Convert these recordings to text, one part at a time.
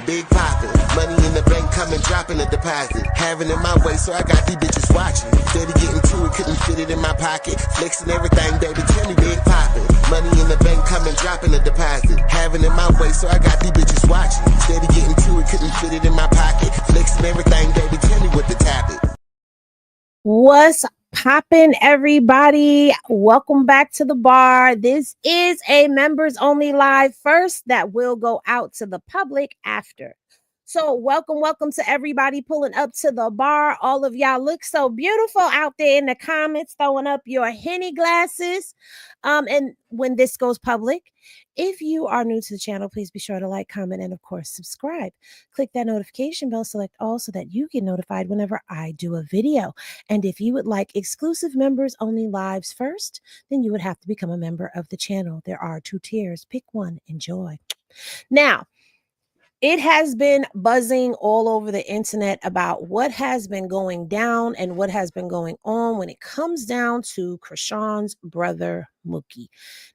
big poppin'. Money in the bank coming, dropping a deposit. Having it my way, so I got these bitches watching. Steady getting to it, couldn't fit it in my pocket. Flexing everything, baby, tell me big poppin'. Money in the bank coming, dropping a deposit. Having it my way, so I got these bitches watching. Steady getting to it, couldn't fit it in my pocket. Flexing everything, baby, tell me what the topic. What's poppin', everybody? Welcome back to the bar. This is a members only live first that will go out to the public after. So welcome to everybody pulling up to the bar. All of y'all look so beautiful out there in the comments, throwing up your Henny glasses. And when this goes public, if you are new to the channel, please be sure to like, comment, and of course, subscribe. Click that notification bell, select all so that you get notified whenever I do a video. And if you would like exclusive members only lives first, then you would have to become a member of the channel. There are 2 tiers. Pick one. Enjoy. Now, it has been buzzing all over the internet about what has been going down and what has been going on when it comes down to Chrisean's brother, Mookie.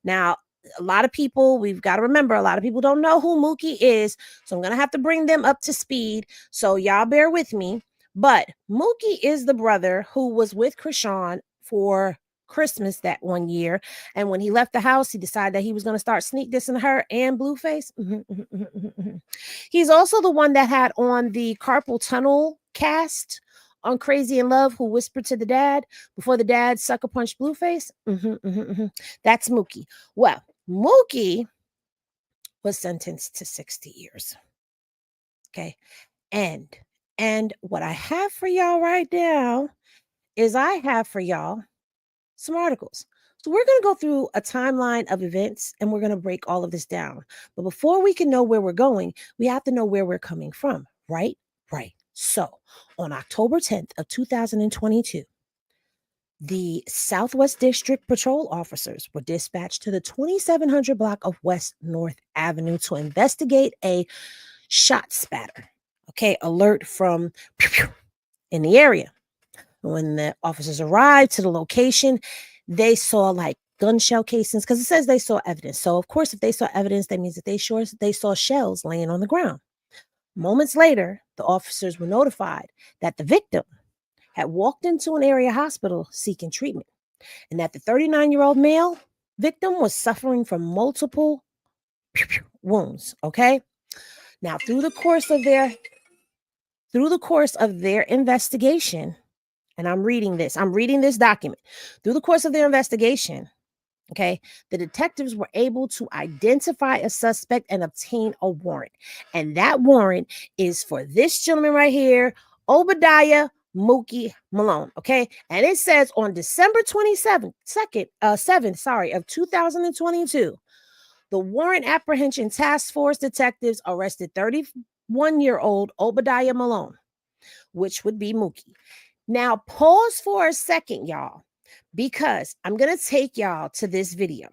Now, a lot of people, we've got to remember, a lot of people don't know who Mookie is, so I'm going to have to bring them up to speed. So y'all bear with me. But Mookie is the brother who was with Chrisean for Christmas that one year, and when he left the house, he decided that he was going to start sneak dissing her and Blueface. He's also the one that had on the carpal tunnel cast on Crazy in Love, who whispered to the dad before the dad sucker punched Blueface. That's Mookie. Well, Mookie was sentenced to 60 years. Okay, and what I have for y'all right now is I have for y'all some articles. So we're going to go through a timeline of events and we're going to break all of this down. But before we can know where we're going, we have to know where we're coming from, right? Right. So on October 10th of 2022, the Southwest District Patrol officers were dispatched to the 2700 block of West North Avenue to investigate a shot spatter. Okay, alert from in the area. When the officers arrived to the location, they saw like gun shell casings because it says they saw evidence. So, of course, if they saw evidence, that means that they saw shells laying on the ground. Moments later, the officers were notified that the victim had walked into an area hospital seeking treatment and that the 39-year-old male victim was suffering from multiple wounds. Okay. Now, through the course of their investigation, and I'm reading this document. Through the course of their investigation, okay, the detectives were able to identify a suspect and obtain a warrant. And that warrant is for this gentleman right here, Obadiah Mookie Malone, okay? And it says on December 7th of 2022, the Warrant Apprehension Task Force detectives arrested 31-year-old Obadiah Malone, which would be Mookie. Now, pause for a second, y'all, because I'm going to take y'all to this video.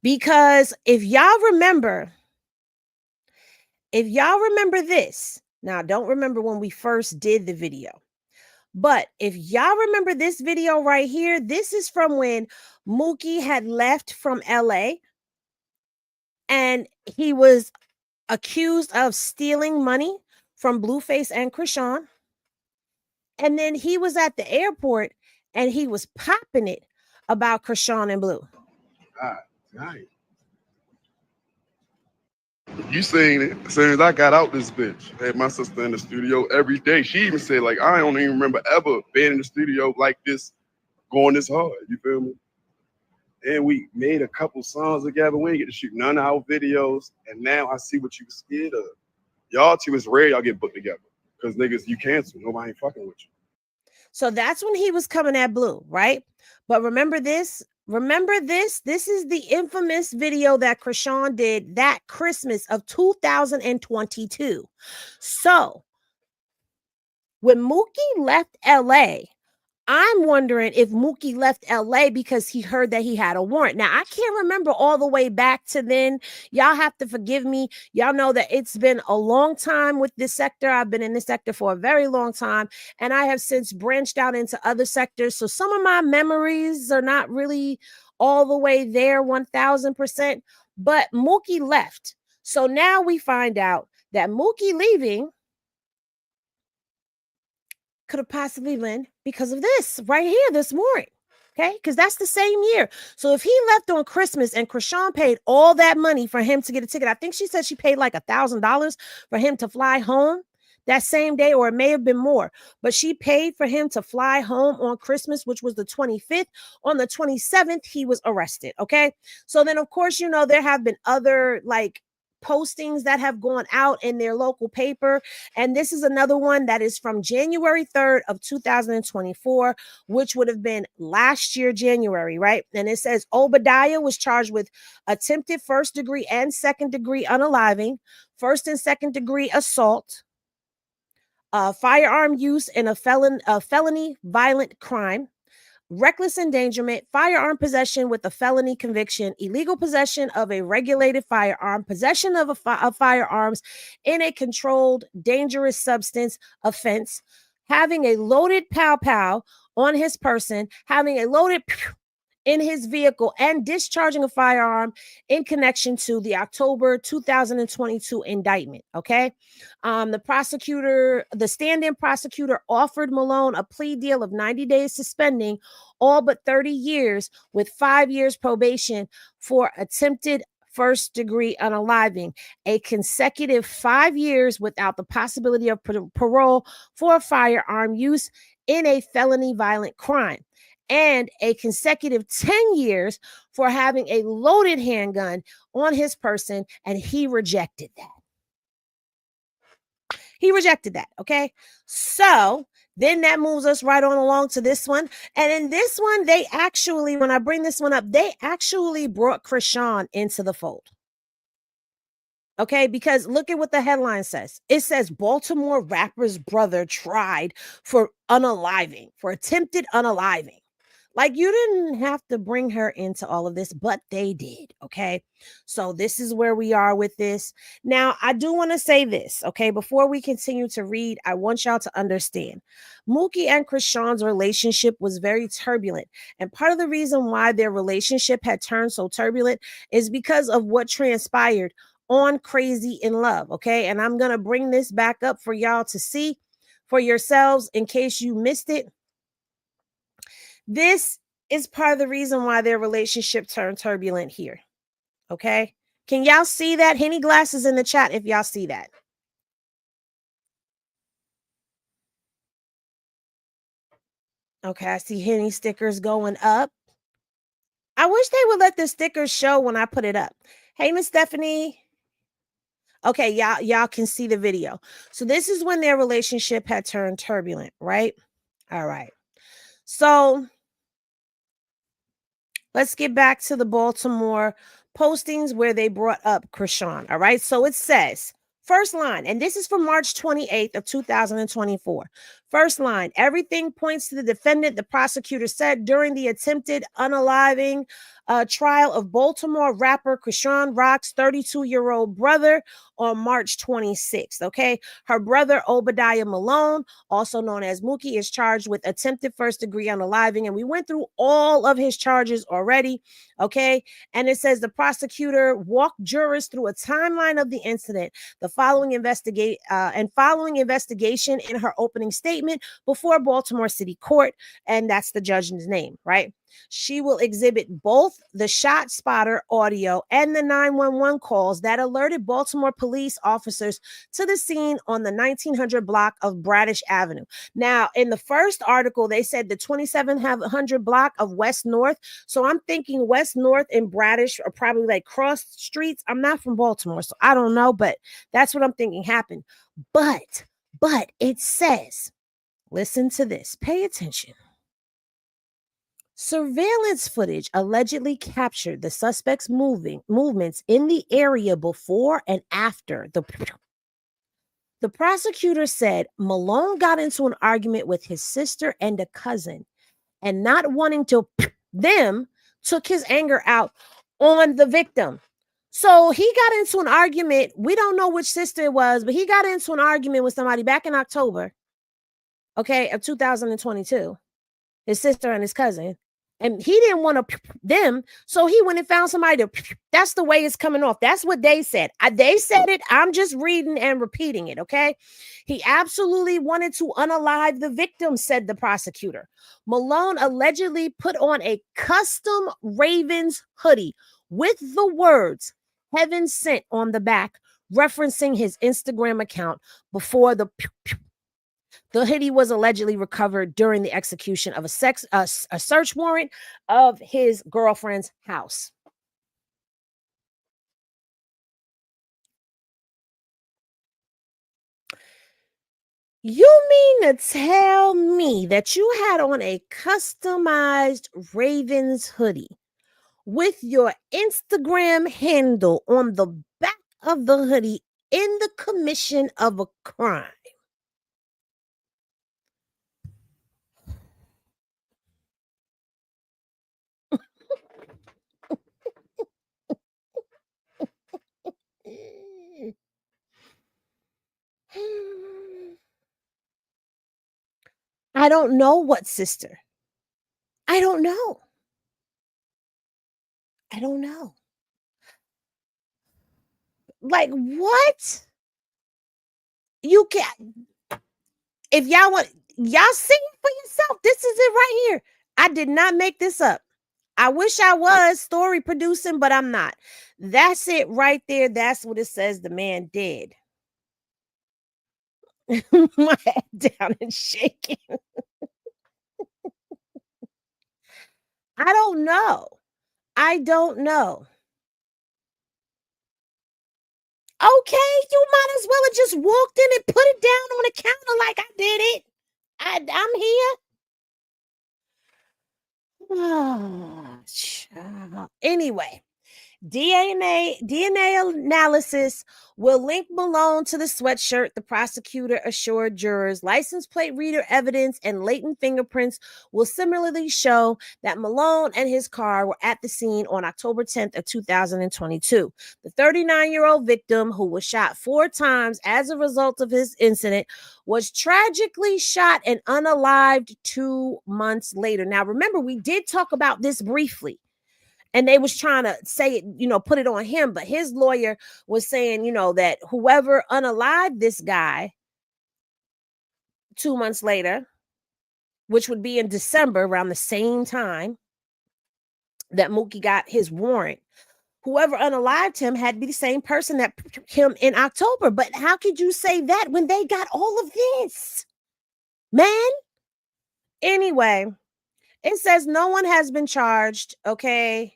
Because if y'all remember this, now don't remember when we first did the video, but if y'all remember this video right here, this is from when Mookie had left from LA and he was accused of stealing money from Blueface and Chrisean. And then he was at the airport and he was popping it about Chrisean and Blue. Nice. You seen it as soon as I got out this bitch. I had my sister in the studio every day. She even said, like, I don't even remember ever being in the studio like this, going this hard. You feel me? And we made a couple songs together. We didn't get to shoot none of our videos. And now I see what you were scared of. Y'all two, it's rare y'all get put together. Because niggas, you cancel. Nobody ain't fucking with you. So that's when he was coming at Blue, right? But remember this. This is the infamous video that Chrisean did that Christmas of 2022. So when Mookie left LA, I'm wondering if Mookie left LA because he heard that he had a warrant. Now, I can't remember all the way back to then. Y'all have to forgive me. Y'all know that it's been a long time with this sector. I've been in this sector for a very long time, and I have since branched out into other sectors. So some of my memories are not really all the way there 1000%, but Mookie left. So now we find out that Mookie leaving could have possibly been because of this right here this morning. Okay, because that's the same year. So if he left on Christmas and Chrisean paid all that money for him to get a ticket, I think she said she paid like $1,000 for him to fly home that same day, or it may have been more, but she paid for him to fly home on Christmas, which was the 25th. On the 27th, he was arrested. Okay, so then of course, you know, there have been other like postings that have gone out in their local paper, and this is another one that is from January 3rd of 2024, which would have been last year January, right? And it says Obadiah was charged with attempted first degree and second degree unaliving, first and second degree assault, firearm use in a felony violent crime, reckless endangerment, firearm possession with a felony conviction, illegal possession of a regulated firearm, possession of firearms in a controlled dangerous substance offense, having a loaded pow on his person, having a loaded in his vehicle, and discharging a firearm in connection to the October 2022 indictment. Okay. The stand-in prosecutor offered Malone a plea deal of 90 days suspending all but 30 years with 5 years probation for attempted first degree unaliving, a consecutive 5 years without the possibility of parole for firearm use in a felony violent crime, and a consecutive 10 years for having a loaded handgun on his person, and he rejected that. He rejected that, okay? So then that moves us right on along to this one. And in this one, they actually, when I bring this one up, they actually brought Chrisean into the fold. Okay, because look at what the headline says. It says Baltimore rapper's brother tried for unaliving, for attempted unaliving. Like, you didn't have to bring her into all of this, but they did. Okay. So this is where we are with this. Now, I do want to say this. Okay. Before we continue to read, I want y'all to understand Mookie and Chrisean's relationship was very turbulent. And part of the reason why their relationship had turned so turbulent is because of what transpired on Crazy in Love. Okay. And I'm going to bring this back up for y'all to see for yourselves in case you missed it. This is part of the reason why their relationship turned turbulent here. Okay. Can y'all see that? Henny glasses in the chat if y'all see that. Okay. I see Henny stickers going up. I wish they would let the stickers show when I put it up. Hey, Miss Stephanie. Okay. Y'all can see the video. So this is when their relationship had turned turbulent, right? All right. So let's get back to the Baltimore postings where they brought up Chrisean. All right. So it says, first line, and this is from March 28th of 2024. First line, everything points to the defendant, the prosecutor said during the attempted unaliving trial of Baltimore rapper Chrisean Rock's 32-year-old brother on March 26th. Okay. Her brother, Obadiah Malone, also known as Mookie, is charged with attempted first degree unaliving. And we went through all of his charges already. Okay. And it says the prosecutor walked jurors through a timeline of the incident, the following investigation in her opening statement before Baltimore City Court. And that's the judge's name, right? She will exhibit both the shot spotter audio and the 911 calls that alerted Baltimore police officers to the scene on the 1900 block of Bradish Avenue. Now, in the first article, they said the 2700 block of West North. So I'm thinking West North and Bradish are probably like cross streets. I'm not from Baltimore, so I don't know, but that's what I'm thinking happened. But it says, listen to this, pay attention. Surveillance footage allegedly captured the suspect's movements in the area before and after the prosecutor said Malone got into an argument with his sister and a cousin, and not wanting to them took his anger out on the victim. So he got into an argument. We don't know which sister it was, but he got into an argument with somebody back in October, okay, of 2022, his sister and his cousin. And he didn't want to them, so he went and found somebody to. That's the way it's coming off. That's what they said. They said it. I'm just reading and repeating it, okay? He absolutely wanted to unalive the victim, said the prosecutor. Malone allegedly put on a custom Ravens hoodie with the words "Heaven Sent" on the back, referencing his Instagram account before the hoodie was allegedly recovered during the execution of a search warrant of his girlfriend's house. You mean to tell me that you had on a customized Ravens hoodie with your Instagram handle on the back of the hoodie in the commission of a crime? I don't know what sister. I don't know. I don't know. Like, what? You can, if y'all want, y'all see it for yourself. This is it right here. I did not make this up. I wish I was story producing, but I'm not. That's it right there. That's what it says the man did. My head down and shaking. I don't know. I don't know. Okay, you might as well have just walked in and put it down on the counter like I did it. I'm here. Anyway, DNA analysis will link Malone to the sweatshirt, the prosecutor assured jurors. License plate reader evidence and latent fingerprints will similarly show that Malone and his car were at the scene on October 10th of 2022. The 39-year-old victim, who was shot 4 times as a result of his incident, was tragically shot and unalived 2 months later. Now, remember, we did talk about this briefly. And they was trying to say it, put it on him. But his lawyer was saying, that whoever unalived this guy 2 months later, which would be in December, around the same time that Mookie got his warrant, whoever unalived him had to be the same person that put him in October. But how could you say that when they got all of this, man? Anyway, it says no one has been charged, okay,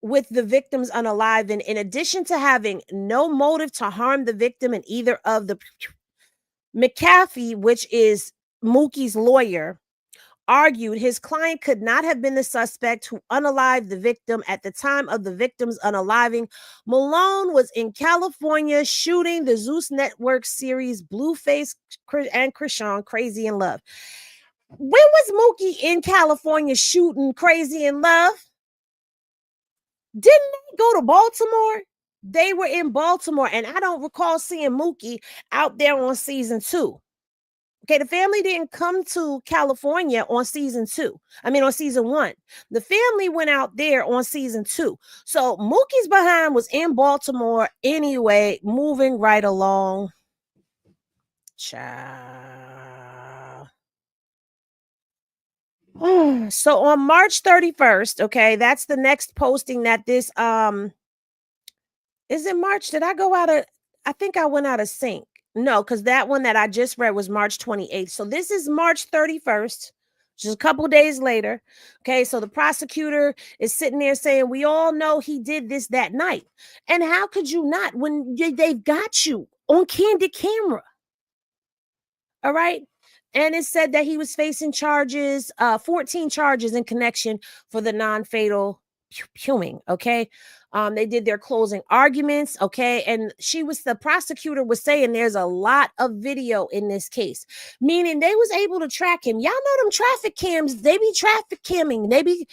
with the victims unaliving, in addition to having no motive to harm the victim in either of the. McAfee, which is Mookie's lawyer, argued his client could not have been the suspect who unalived the victim at the time of the victim's unaliving. Malone was in California shooting the Zeus Network series Blueface and Chrisean Crazy in Love. When was Mookie in California shooting Crazy in Love? Didn't they go to Baltimore? They were in Baltimore, and I don't recall seeing Mookie out there on season 2. Okay, the family didn't come to California on season 1. The family went out there on season 2. So Mookie's behind was in Baltimore anyway, moving right along. Ciao. So on March 31st, okay, that's the next posting that this is it March? Did I go out of, I think I went out of sync. No, because that one that I just read was March 28th. So this is March 31st, just a couple days later. Okay, so the prosecutor is sitting there saying, we all know he did this that night. And how could you not when they've got you on candid camera? All right. And it said that he was facing charges, 14 charges in connection for the non-fatal hewing. Okay. They did their closing arguments. Okay. And the prosecutor was saying there's a lot of video in this case, meaning they was able to track him. Y'all know them traffic cams, they be traffic camming. They be,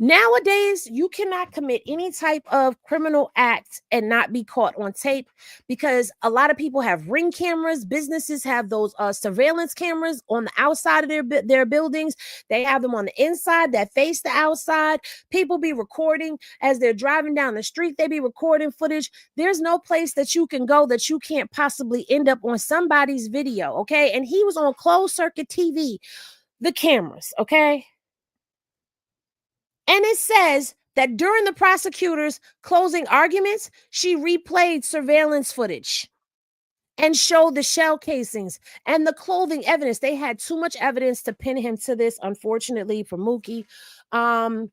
Nowadays, you cannot commit any type of criminal act and not be caught on tape, because a lot of people have ring cameras. Businesses have those surveillance cameras on the outside of their buildings. They have them on the inside that face the outside. People be recording as they're driving down the street. They be recording footage. There's no place that you can go that you can't possibly end up on somebody's video, okay? And he was on closed circuit TV, the cameras, okay? And it says that during the prosecutor's closing arguments, she replayed surveillance footage and showed the shell casings and the clothing evidence. They had too much evidence to pin him to this, unfortunately, for Mookie. And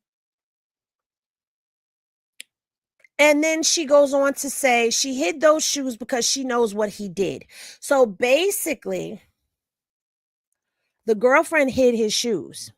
then she goes on to say she hid those shoes because she knows what he did. So basically, the girlfriend hid his shoes.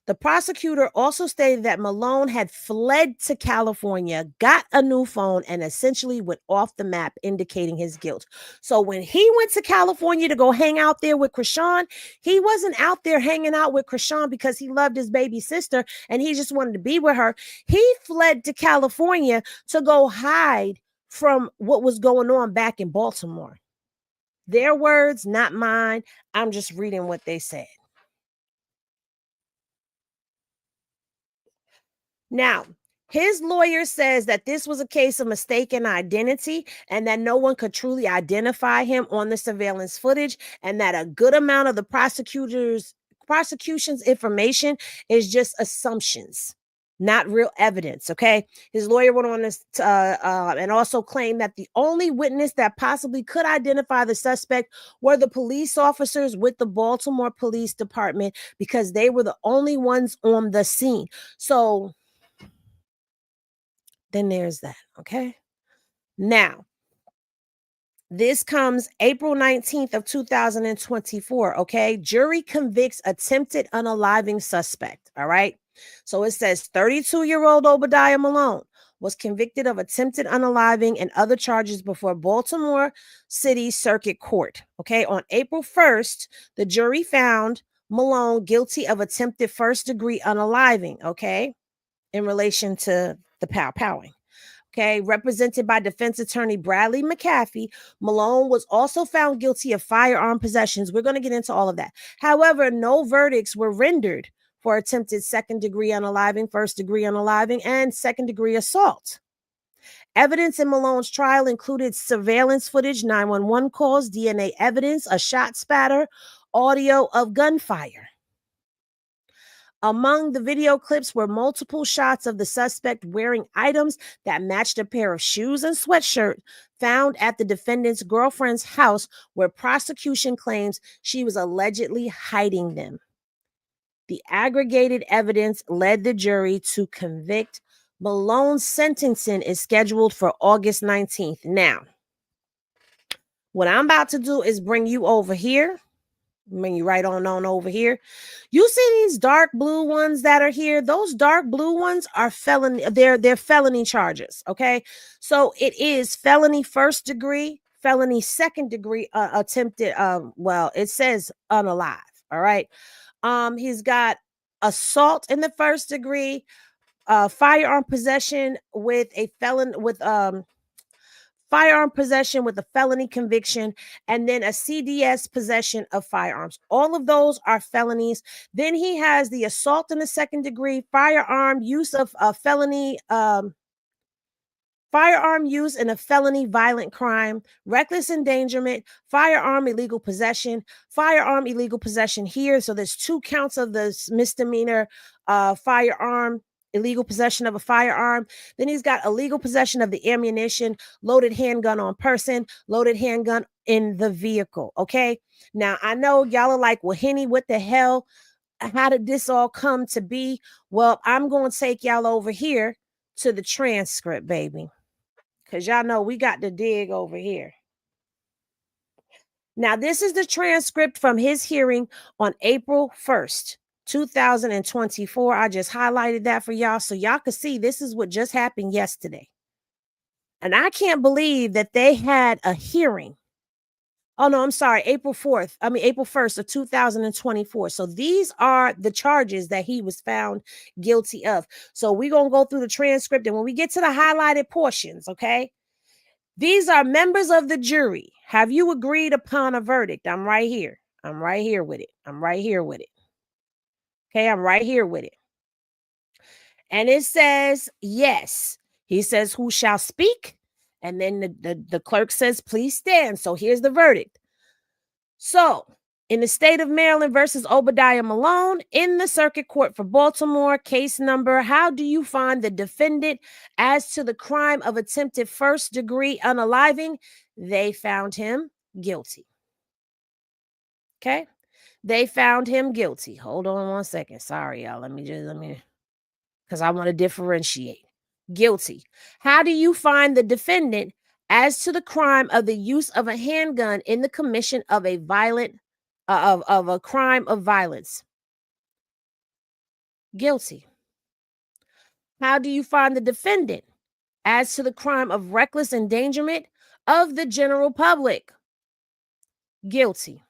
The prosecutor also stated that Malone had fled to California, got a new phone, and essentially went off the map, indicating his guilt. So when he went to California to go hang out there with Chrisean, he wasn't out there hanging out with Chrisean because he loved his baby sister and he just wanted to be with her. He fled to California to go hide from what was going on back in Baltimore. Their words, not mine. I'm just reading what they said. Now, his lawyer says that this was a case of mistaken identity and that no one could truly identify him on the surveillance footage, and that a good amount of the prosecution's information is just assumptions, not real evidence, okay? His lawyer went on this and also claimed that the only witness that possibly could identify the suspect were the police officers with the Baltimore Police Department, because they were the only ones on the scene. So then there's that, okay? Now, this comes April 19th of 2024, okay? Jury convicts attempted unaliving suspect, all right? So it says 32-year-old Obadiah Malone was convicted of attempted unaliving and other charges before Baltimore City Circuit Court, okay? On April 1st, the jury found Malone guilty of attempted first-degree unaliving, okay? In relation to the powing. Okay, represented by defense attorney Bradley McAfee, Malone was also found guilty of firearm possessions. We're going to get into all of that. However, no verdicts were rendered for attempted second-degree unaliving, first-degree unaliving, and second-degree assault. Evidence in Malone's trial included surveillance footage, 911 calls, DNA evidence, a shot spatter, audio of gunfire. Among the video clips were multiple shots of the suspect wearing items that matched a pair of shoes and sweatshirt found at the defendant's girlfriend's house, where prosecution claims she was allegedly hiding them. The aggregated evidence led the jury to convict. Malone's sentencing is scheduled for August 19th. Now, what I'm about to do is bring you over here. Bring you right on over here. You see these dark blue ones that are here? Those dark blue ones are felony. They're felony charges. Okay, so it is felony first degree, felony second degree attempted. Well, it says unalive. All right. He's got assault in the first degree, firearm possession with a felon with firearm possession with a felony conviction, and then a CDS possession of firearms. All of those are felonies. Then he has the assault in the second degree, firearm use of a felony, firearm use in a felony violent crime, reckless endangerment, firearm illegal possession here. So there's 2 counts of this misdemeanor firearm, illegal possession of a firearm. Then he's got illegal possession of the ammunition, loaded handgun on person, loaded handgun in the vehicle. Okay. Now I know y'all are like, well, Henny, what the hell? How did this all come to be? Well, I'm going to take y'all over here to the transcript, baby. Because y'all know we got to dig over here. Now, this is the transcript from his hearing on April 1st. 2024. I just highlighted that for y'all so y'all could see this is what just happened yesterday. And I can't believe that they had a hearing Oh, no, I'm sorry. April 1st of 2024. So these are the charges that he was found guilty of. So we're going to go through the transcript. And when we get to the highlighted portions, okay, these are members of the jury. Have you agreed upon a verdict? I'm right here. I'm right here with it. I'm right here with it. Okay, I'm right here with it. And it says, yes. He says, who shall speak? And then the clerk says, please stand. So here's the verdict. So, in the state of Maryland versus Obadiah Malone, in the circuit court for Baltimore, case number, how do you find the defendant as to the crime of attempted first-degree unaliving? They found him guilty. Okay? They found him guilty. Hold on one second. Sorry, y'all. Let me, because I want to differentiate. Guilty. How do you find the defendant as to the crime of the use of a handgun in the commission of a violent of a crime of violence? Guilty. How do you find the defendant as to the crime of reckless endangerment of the general public? Guilty.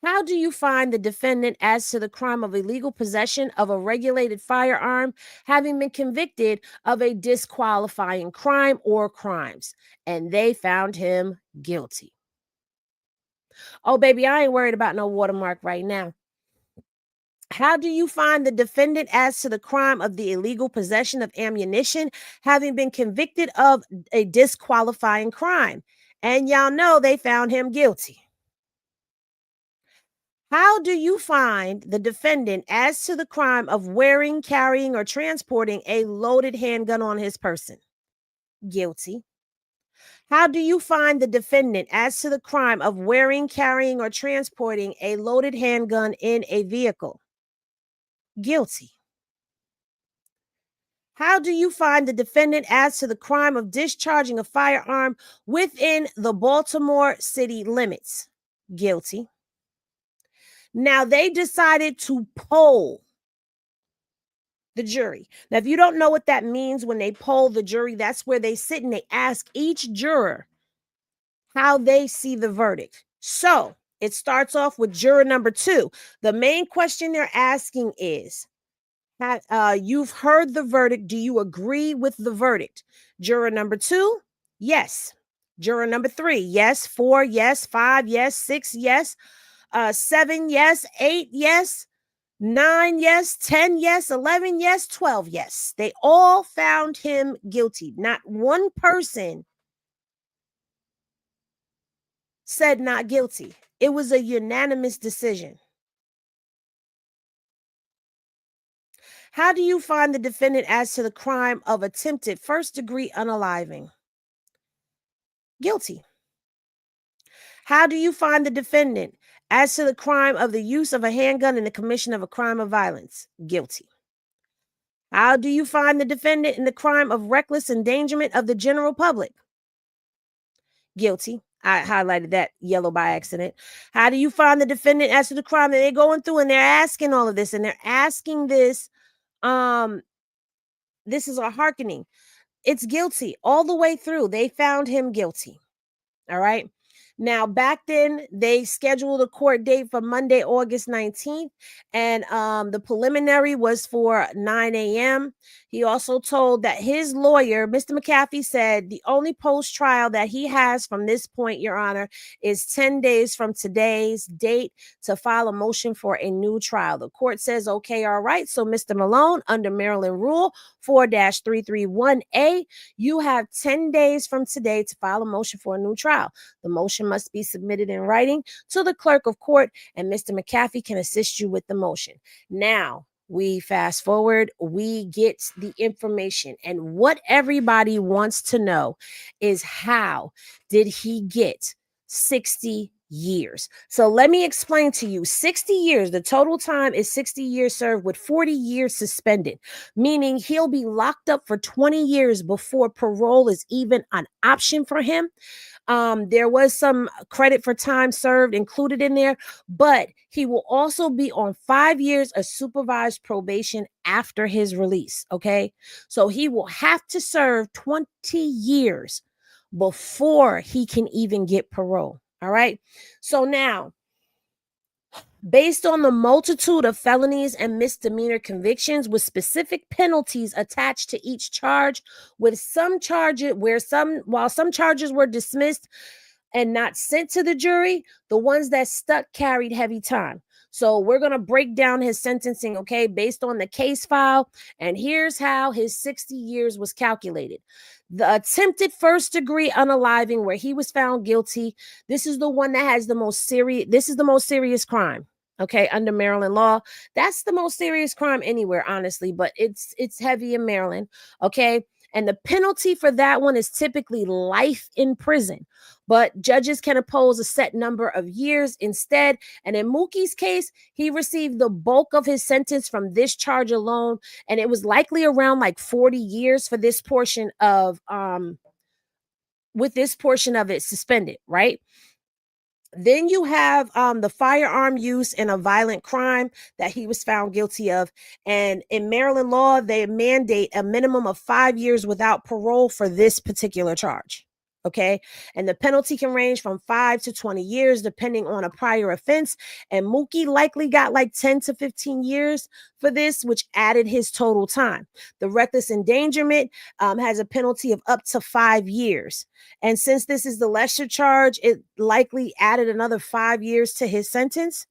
How do you find the defendant as to the crime of illegal possession of a regulated firearm, having been convicted of a disqualifying crime or crimes? And they found him guilty. Oh, baby, I ain't worried about no watermark right now. How do you find the defendant as to the crime of the illegal possession of ammunition, having been convicted of a disqualifying crime? And y'all know they found him guilty. How do you find the defendant as to the crime of wearing, carrying, or transporting a loaded handgun on his person? Guilty. How do you find the defendant as to the crime of wearing, carrying, or transporting a loaded handgun in a vehicle? Guilty. How do you find the defendant as to the crime of discharging a firearm within the Baltimore city limits? Guilty. Now, they decided to poll the jury. Now, if you don't know what that means when they poll the jury, that's where they sit and they ask each juror how they see the verdict. So it starts off with juror number 2. The main question they're asking is, you've heard the verdict. Do you agree with the verdict? Juror number 2, yes. Juror number 3, yes. 4, yes. 5, yes. 6, yes. 7, yes. 8, yes. 9, yes. 10, yes. 11, yes. 12, yes. They all found him guilty. Not one person said not guilty. It was a unanimous decision. How do you find the defendant as to the crime of attempted first-degree unaliving? Guilty. How do you find the defendant as to the crime of the use of a handgun in the commission of a crime of violence? Guilty. How do you find the defendant in the crime of reckless endangerment of the general public? Guilty. I highlighted that yellow by accident. How do you find the defendant as to the crime that they're going through? And they're asking all of this, and they're asking this. This is a hearkening. It's guilty all the way through. They found him guilty. All right. Now, back then, they scheduled a court date for Monday, August 19th, and the preliminary was for 9 a.m. He also told that his lawyer, Mr. McAfee, said the only post-trial that he has from this point, Your Honor, is 10 days from today's date to file a motion for a new trial. The court says, okay, all right. So, Mr. Malone, under Maryland Rule 4-331A, you have 10 days from today to file a motion for a new trial. The motion must be submitted in writing to the clerk of court, and Mr. McAfee can assist you with the motion. Now, we fast forward, we get the information, and what everybody wants to know is, how did he get 60 years? So let me explain to you. 60 years, the total time is 60 years served with 40 years suspended, meaning he'll be locked up for 20 years before parole is even an option for him. There was some credit for time served included in there, but he will also be on 5 years of supervised probation after his release. Okay. So he will have to serve 20 years before he can even get parole. All right. So now, based on the multitude of felonies and misdemeanor convictions with specific penalties attached to each charge, with some charges while some charges were dismissed and not sent to the jury, the ones that stuck carried heavy time. So we're going to break down his sentencing, okay, based on the case file. And here's how his 60 years was calculated. The attempted first degree unaliving, where he was found guilty. This is the one that has the most serious. This is the most serious crime. Okay, under Maryland law. That's the most serious crime anywhere, honestly, but it's heavy in Maryland. Okay. And the penalty for that one is typically life in prison, but judges can impose a set number of years instead. And in Mookie's case, he received the bulk of his sentence from this charge alone, and it was likely around like 40 years for this portion of with this portion of it suspended, right? Then you have the firearm use in a violent crime that he was found guilty of. And in Maryland law, they mandate a minimum of 5 years without parole for this particular charge. Okay. And the penalty can range from 5 to 20 years, depending on a prior offense. And Mookie likely got like 10 to 15 years for this, which added his total time. The reckless endangerment has a penalty of up to 5 years. And since this is the lesser charge, it likely added another 5 years to his sentence.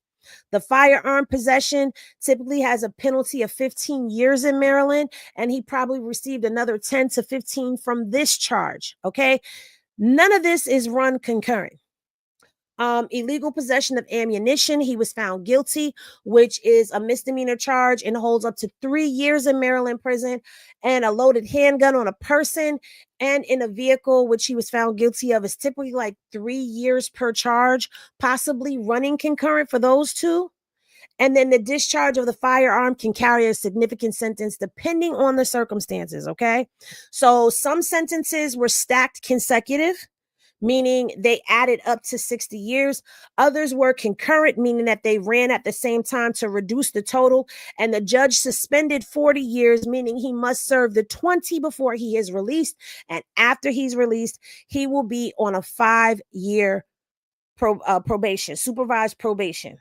The firearm possession typically has a penalty of 15 years in Maryland, and he probably received another 10 to 15 from this charge. Okay. None of this is run concurrent. Illegal possession of ammunition, he was found guilty, which is a misdemeanor charge and holds up to 3 years in Maryland prison. And a loaded handgun on a person and in a vehicle, which he was found guilty of, is typically like 3 years per charge, possibly running concurrent for those two. And then the discharge of the firearm can carry a significant sentence depending on the circumstances, okay? So some sentences were stacked consecutive, meaning they added up to 60 years. Others were concurrent, meaning that they ran at the same time to reduce the total. And the judge suspended 40 years, meaning he must serve the 20 before he is released. And after he's released, he will be on a 5-year probation, supervised probation.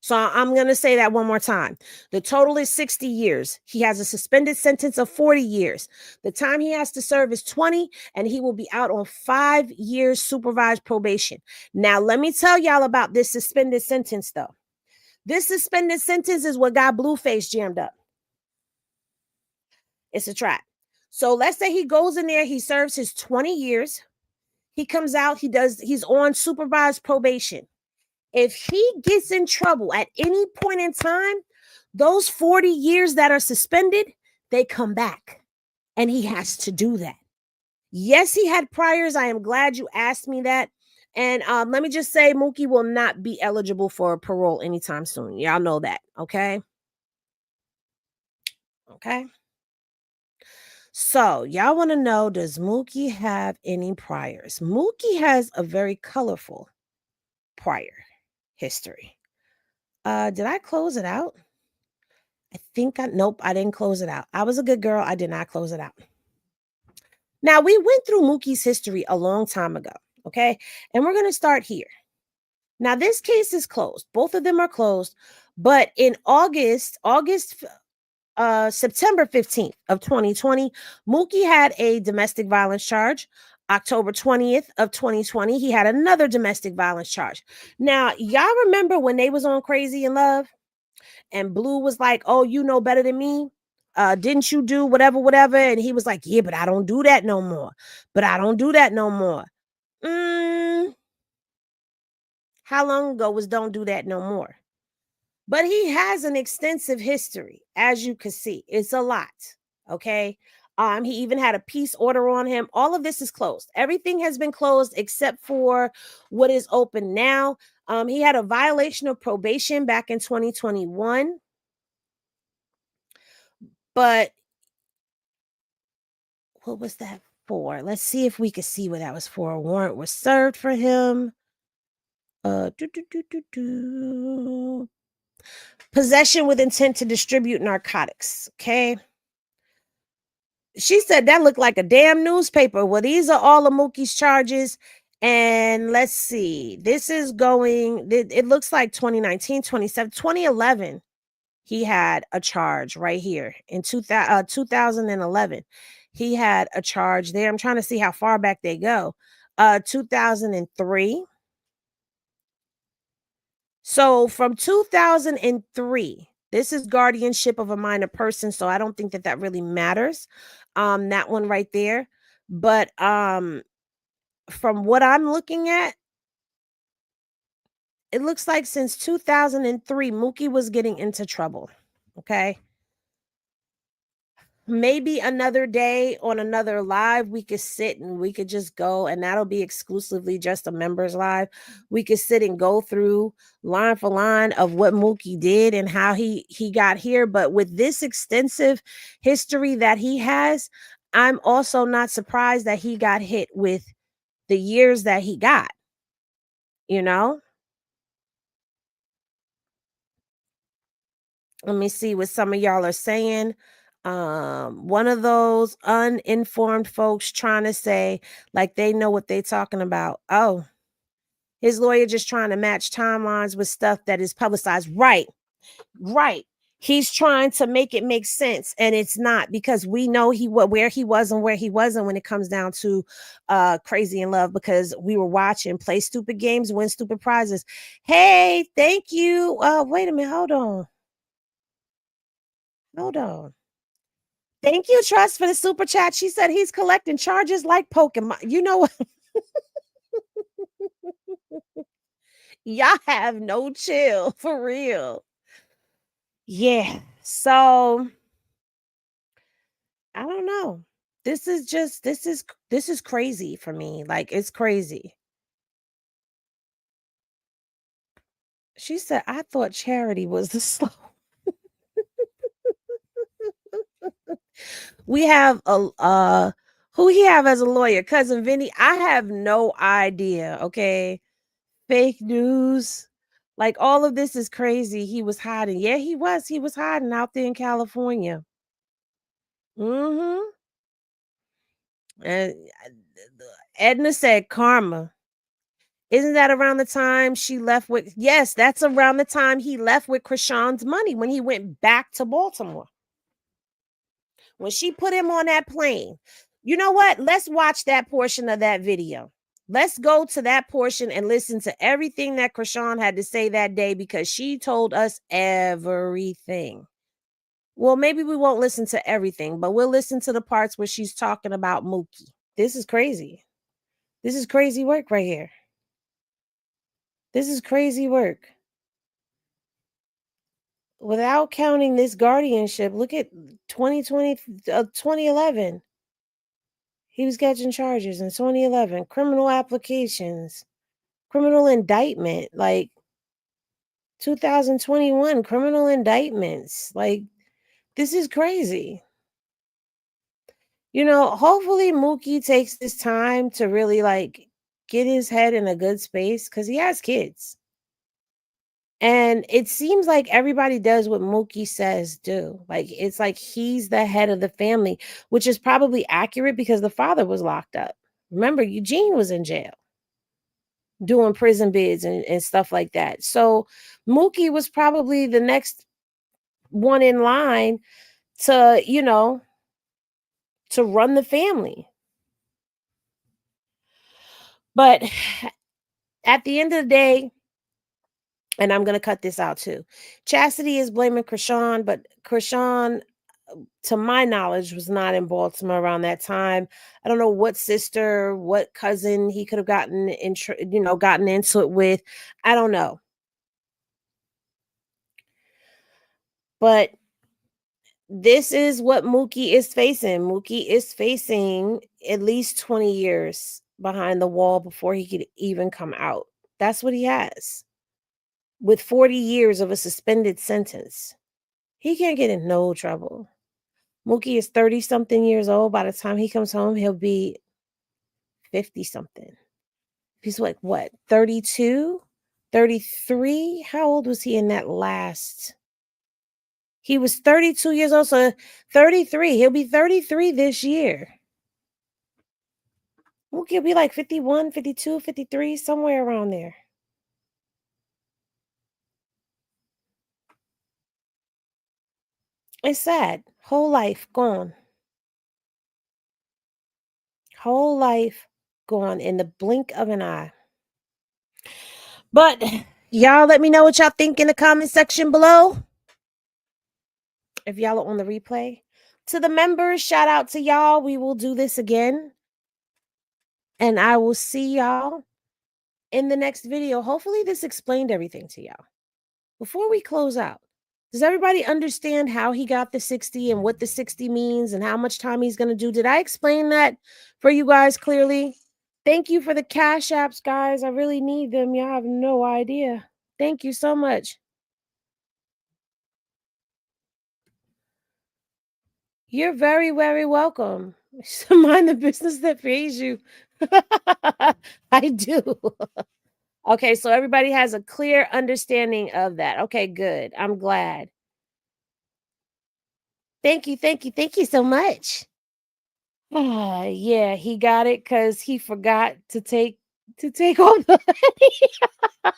So I'm going to say that one more time. The total is 60 years. He has a suspended sentence of 40 years. The time he has to serve is 20, and he will be out on 5 years supervised probation. Now, let me tell y'all about this suspended sentence, though. This suspended sentence is what got Blueface jammed up. It's a trap. So let's say he goes in there, he serves his 20 years. He comes out, he's on supervised probation. If he gets in trouble at any point in time, those 40 years that are suspended, they come back. And he has to do that. Yes, he had priors. I am glad you asked me that. And let me just say, Mookie will not be eligible for parole anytime soon. Y'all know that, okay? Okay. So y'all want to know, does Mookie have any priors? Mookie has a very colorful prior history. Did I close it out? Nope, I didn't close it out. I was a good girl. I did not close it out. Now, we went through Mookie's history a long time ago, okay? And we're going to start here. Now, this case is closed. Both of them are closed. But in September 15th of 2020, Mookie had a domestic violence charge. October 20th of 2020, he had another domestic violence charge. Now, y'all remember when they was on Crazy in Love and Blue was like, oh, you know better than me? Didn't you do whatever? And he was like, yeah, but I don't do that no more. How long ago was don't do that no more? But he has an extensive history, as you can see. It's a lot, okay? He even had a peace order on him. All of this is closed. Everything has been closed except for what is open now. He had a violation of probation back in 2021. But what was that for? Let's see if we can see what that was for. A warrant was served for him. Possession with intent to distribute narcotics. Okay. She said that looked like a damn newspaper. Well, these are all of Mookie's charges. And let's see. This is going, it looks like 2019, 2011. He had a charge right here in 2011. He had a charge there. I'm trying to see how far back they go. 2003. So from 2003, this is guardianship of a minor person. So I don't think that really matters. That one right there. But from what I'm looking at, it looks like since 2003, Mookie was getting into trouble. Okay. Maybe another day on another live, we could sit and we could just go, and that'll be exclusively just a members live. We could sit and go through line for line of what Mookie did and how he got here. But with this extensive history that he has, I'm also not surprised that he got hit with the years that he got, you know? Let me see what some of y'all are saying. One of those uninformed folks trying to say like they know what they talking about. Oh, his lawyer just trying to match timelines with stuff that is publicized. Right. He's trying to make it make sense, and it's not, because we know where he was and where he wasn't when it comes down to Crazy in Love, because we were watching play stupid games, win stupid prizes. Hey, thank you. Wait a minute, hold on. Thank you, Trust, for the super chat. She said he's collecting charges like Pokemon. You know what? Y'all have no chill, for real. Yeah. So I don't know. This is crazy for me. Like, it's crazy. She said, I thought Charity was the slow. We have a who he have as a lawyer? Cousin Vinny. I have no idea. Okay. Fake news. Like, all of this is crazy. He was hiding. Yeah, he was. He was hiding out there in California. Mm-hmm. And Edna said karma. Isn't that around the time she left with? Yes, that's around the time he left with Chrisean's money when he went back to Baltimore. When she put him on that plane. You know what? Let's watch that portion of that video. Let's go to that portion and listen to everything that Chrisean had to say that day, because she told us everything. Well, maybe we won't listen to everything, but we'll listen to the parts where she's talking about Mookie. This is crazy. This is crazy work right here. This is crazy work. Without counting this guardianship, look at 2020, 2011. He was catching charges in 2011, criminal applications, criminal indictment, like 2021, criminal indictments. Like, this is crazy. You know, hopefully Mookie takes this time to really like get his head in a good space, because he has kids. And it seems like everybody does what Mookie says do. Like, it's like he's the head of the family, which is probably accurate because the father was locked up. Remember, Eugene was in jail doing prison bids and stuff like that. So Mookie was probably the next one in line to, to run the family. But at the end of the day, and I'm going to cut this out too, Chastity is blaming Chrisean, but Chrisean, to my knowledge, was not in Baltimore around that time. I don't know what sister, what cousin he could have gotten into it with. I don't know. But this is what Mookie is facing. Mookie is facing at least 20 years behind the wall before he could even come out. That's what he has. With 40 years of a suspended sentence, he can't get in no trouble. Mookie is 30-something years old. By the time he comes home, he'll be 50-something. He's like, what, 32? 33? How old was he in that last? He was 32 years old, so 33. He'll be 33 this year. Mookie will be like 51, 52, 53, somewhere around there. It's sad. Whole life gone. Whole life gone in the blink of an eye. But y'all let me know what y'all think in the comment section below. If y'all are on the replay. To the members, shout out to y'all. We will do this again. And I will see y'all in the next video. Hopefully this explained everything to y'all. Before we close out, does everybody understand how he got the 60 and what the 60 means and how much time he's going to do? Did I explain that for you guys clearly? Thank you for the cash apps, guys. I really need them. Y'all have no idea. Thank you so much. You're very, very welcome. Mind the business that pays you. I do. Okay, so everybody has a clear understanding of that. Okay, good. I'm glad. Thank you, thank you, thank you so much. Yeah, he got it because he forgot to take all the money.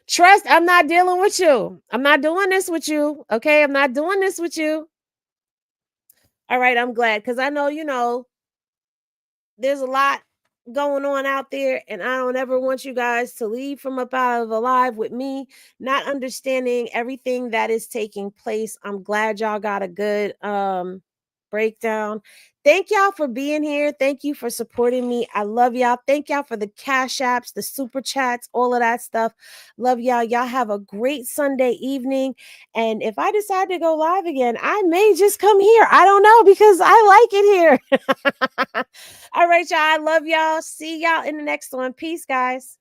Trust, I'm not dealing with you. I'm not doing this with you. Okay, I'm not doing this with you. All right, I'm glad because I know, there's a lot going on out there, and I don't ever want you guys to leave from up out of alive with me not understanding everything that is taking place. I'm glad y'all got a good breakdown. Thank y'all for being here. Thank you for supporting me. I love y'all. Thank y'all for the cash apps, the super chats, all of that stuff. Love y'all. Y'all have a great Sunday evening. And if I decide to go live again, I may just come here. I don't know because I like it here. All right, y'all. I love y'all. See y'all in the next one. Peace, guys.